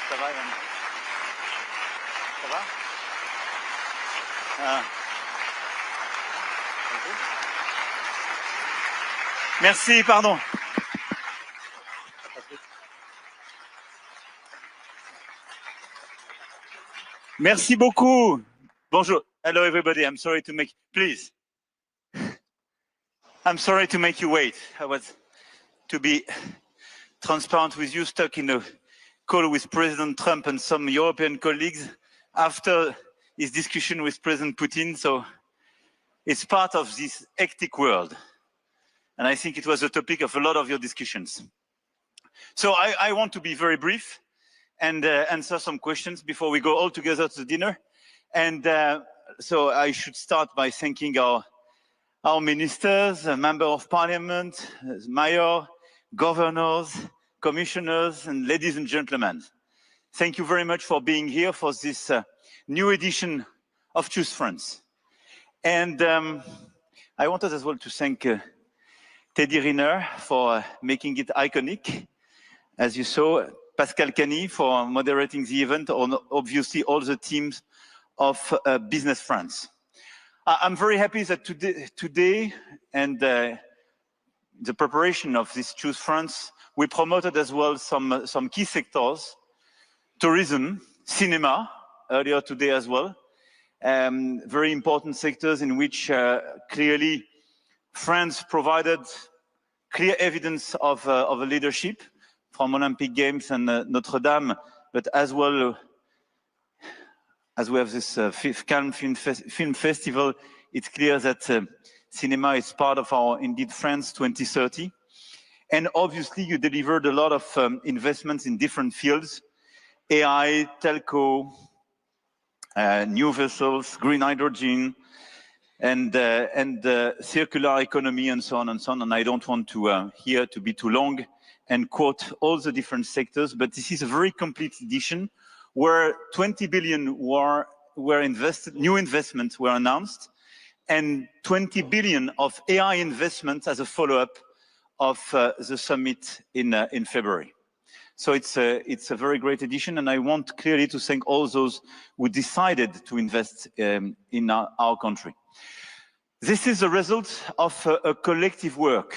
Ça va, Yann? Ça va? Ah. Merci, pardon. Merci beaucoup. Bonjour. Hello, everybody. I'm sorry to make, please. I'm sorry to make you wait. I was, to be transparent with you, stuck in a call with President Trump and some European colleagues after his discussion with President Putin. So it's part of this hectic world. And I think it was the topic of a lot of your discussions. So I want to be very brief and answer some questions before we go all together to dinner. And so I should start by thanking our ministers, member of parliament, mayor, governors, commissioners, and ladies and gentlemen. Thank you very much for being here for this new edition of Choose France. And I wanted as well to thank Teddy Riner for making it iconic. As you saw, Pascal Cany for moderating the event, and obviously all the teams of Business France. I'm very happy that today and the preparation of this Choose France, we promoted as well some key sectors, tourism, cinema, earlier today as well, very important sectors in which clearly France provided clear evidence of a leadership from Olympic Games and Notre Dame, but as well as we have this fifth Cannes Film Festival, it's clear that cinema is part of our, indeed, France 2030. And obviously you delivered a lot of investments in different fields, AI, telco, new vessels, green hydrogen, and circular economy, and so on and so on. And I don't want to here to be too long and quote all the different sectors, but this is a very complete edition where 20 billion were invested, new investments were announced, and 20 billion of AI investments as a follow-up of the summit in February. So it's a very great edition, and I want clearly to thank all those who decided to invest in our country. This is a result of a collective work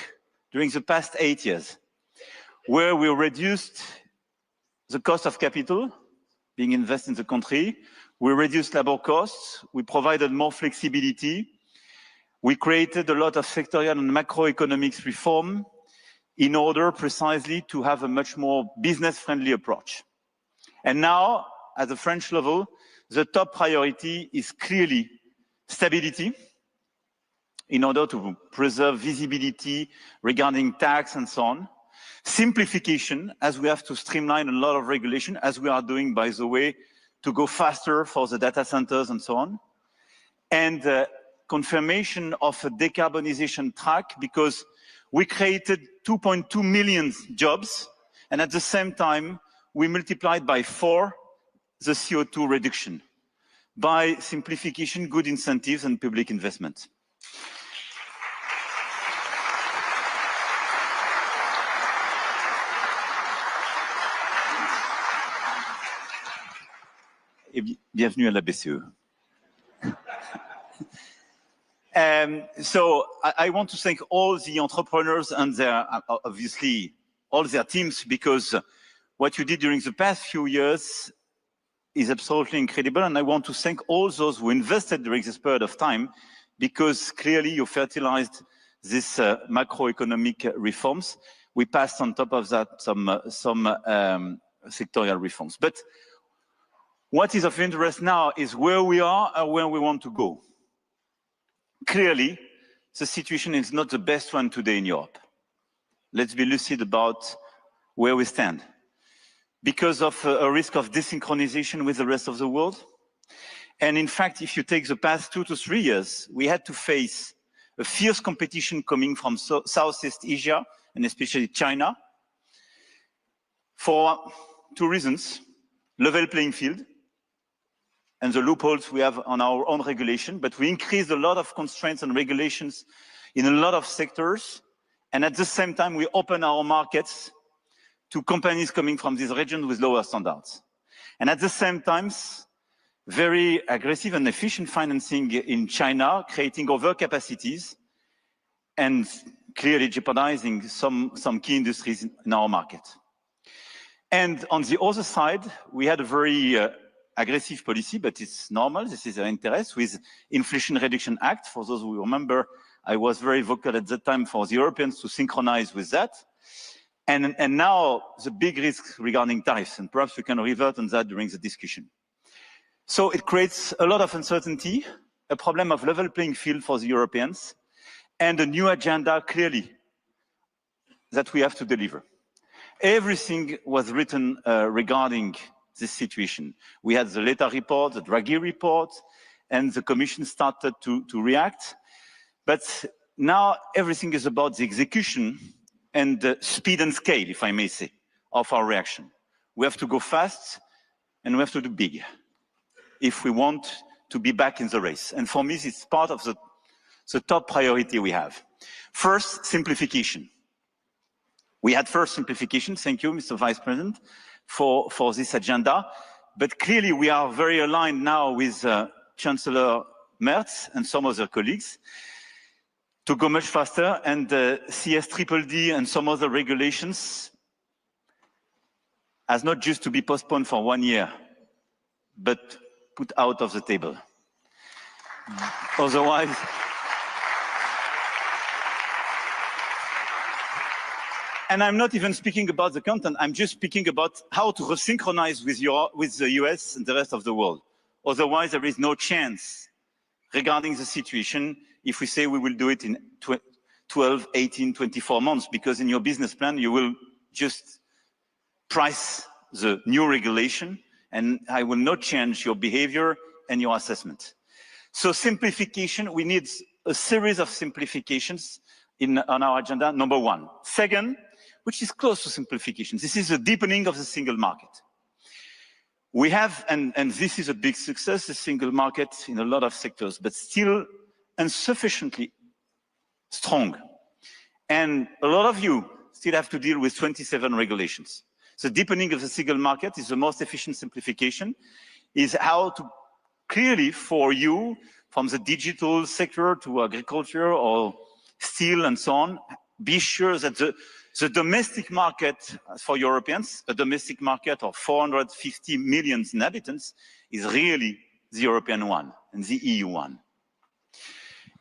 during the past 8 years, where we reduced the cost of capital being invested in the country, we reduced labor costs, we provided more flexibility, we created a lot of sectorial and macroeconomics reform in order precisely to have a much more business-friendly approach. And now, at the French level, the top priority is clearly stability, in order to preserve visibility regarding tax and so on. Simplification, as we have to streamline a lot of regulation, as we are doing, by the way, to go faster for the data centers and so on. And confirmation of a decarbonization track, because we created 2.2 million jobs, and at the same time, we multiplied by 4 the CO2 reduction by simplification, good incentives, and public investment. Et bienvenue à la BCE. So I want to thank all the entrepreneurs and their, obviously, all their teams, because what you did during the past few years is absolutely incredible. And I want to thank all those who invested during this period of time, because clearly you fertilized these macroeconomic reforms. We passed on top of that some sectorial reforms. But what is of interest now is where we are and where we want to go. Clearly, the situation is not the best one today in Europe. Let's be lucid about where we stand. Because of a risk of desynchronization with the rest of the world. And in fact, if you take the past 2 to 3 years, we had to face a fierce competition coming from Southeast Asia, and especially China, for 2 reasons: level playing field, and the loopholes we have on our own regulation, but we increased a lot of constraints and regulations in a lot of sectors, and at the same time we open our markets to companies coming from these regions with lower standards. And at the same time, very aggressive and efficient financing in China, creating overcapacities and clearly jeopardizing some key industries in our market. And on the other side, we had a very aggressive policy, but it's normal, this is our interest, with Inflation Reduction Act. For those who remember, I was very vocal at that time for the Europeans to synchronize with that. And now the big risk regarding tariffs, and perhaps we can revert on that during the discussion. So it creates a lot of uncertainty, a problem of level playing field for the Europeans, and a new agenda clearly that we have to deliver. Everything was written regarding this situation. We had the Letta report, the Draghi report, and the Commission started to react. But now everything is about the execution and the speed and scale, if I may say, of our reaction. We have to go fast and we have to do big if we want to be back in the race. And for me, it's part of the top priority we have. First, simplification. We had first simplification, thank you, Mr. Vice President, for this agenda. But clearly we are very aligned now with Chancellor Merz and some other colleagues to go much faster, and CSDDD and some other regulations has not just to be postponed for 1 year, but put out of the table. Otherwise, and I'm not even speaking about the content, I'm just speaking about how to resynchronize with the US and the rest of the world. Otherwise, there is no chance regarding the situation if we say we will do it in 12, 18, 24 months, because in your business plan, you will just price the new regulation and I will not change your behavior and your assessment. So simplification, we need a series of simplifications on our agenda, number one. Second, which is close to simplification, this is a deepening of the single market. We have, and this is a big success, the single market in a lot of sectors, but still insufficiently strong. And a lot of you still have to deal with 27 regulations. The deepening of the single market is the most efficient simplification, is how to clearly for you, from the digital sector to agriculture or steel and so on, be sure that the domestic market for Europeans, a domestic market of 450 million inhabitants, is really the European one and the EU one.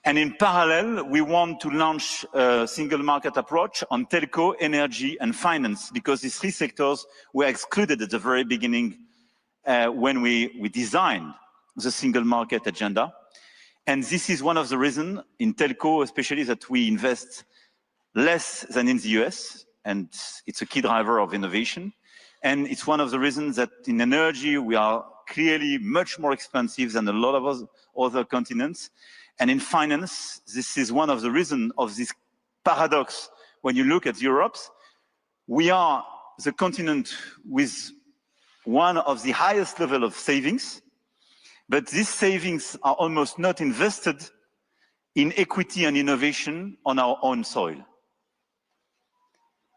And in parallel, we want to launch a single market approach on telco, energy, and finance, because these three sectors were excluded at the very beginning when we designed the single market agenda. And this is one of the reasons in telco, especially, that we invest less than in the US, and it's a key driver of innovation. And it's one of the reasons that in energy, we are clearly much more expensive than a lot of other continents. And in finance, this is one of the reasons of this paradox. When you look at Europe, we are the continent with one of the highest level of savings, but these savings are almost not invested in equity and innovation on our own soil.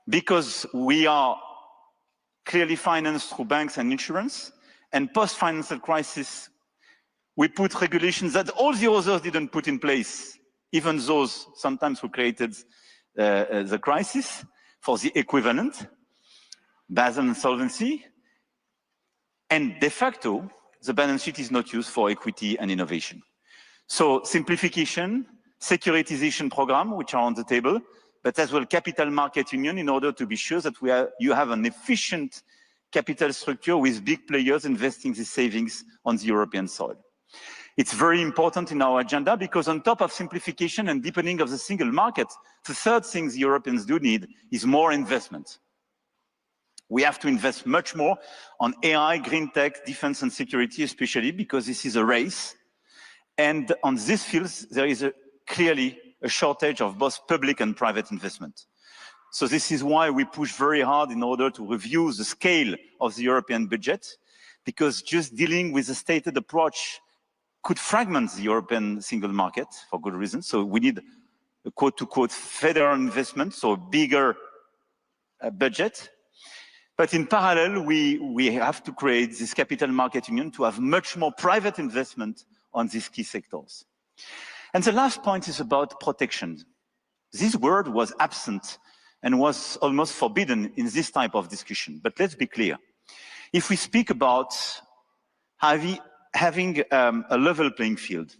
Because we are clearly financed through banks and insurance, and post-financial crisis, we put regulations that all the others didn't put in place, even those sometimes who created the crisis for the equivalent, Basel and solvency, and de facto, the balance sheet is not used for equity and innovation. So simplification, securitization program, which are on the table, but as well capital market union in order to be sure that you have an efficient capital structure with big players investing these savings on the European soil. It's very important in our agenda because on top of simplification and deepening of the single market, the third thing the Europeans do need is more investment. We have to invest much more on AI, green tech, defense and security, especially because this is a race. And on these fields, there is clearly a shortage of both public and private investment. So this is why we push very hard in order to review the scale of the European budget, because just dealing with a stated approach could fragment the European single market for good reasons. So we need a quote-to-quote federal investment, so a bigger budget. But in parallel, we have to create this capital market union to have much more private investment on these key sectors. And the last point is about protection. This word was absent and was almost forbidden in this type of discussion. But let's be clear. If we speak about having a level playing field,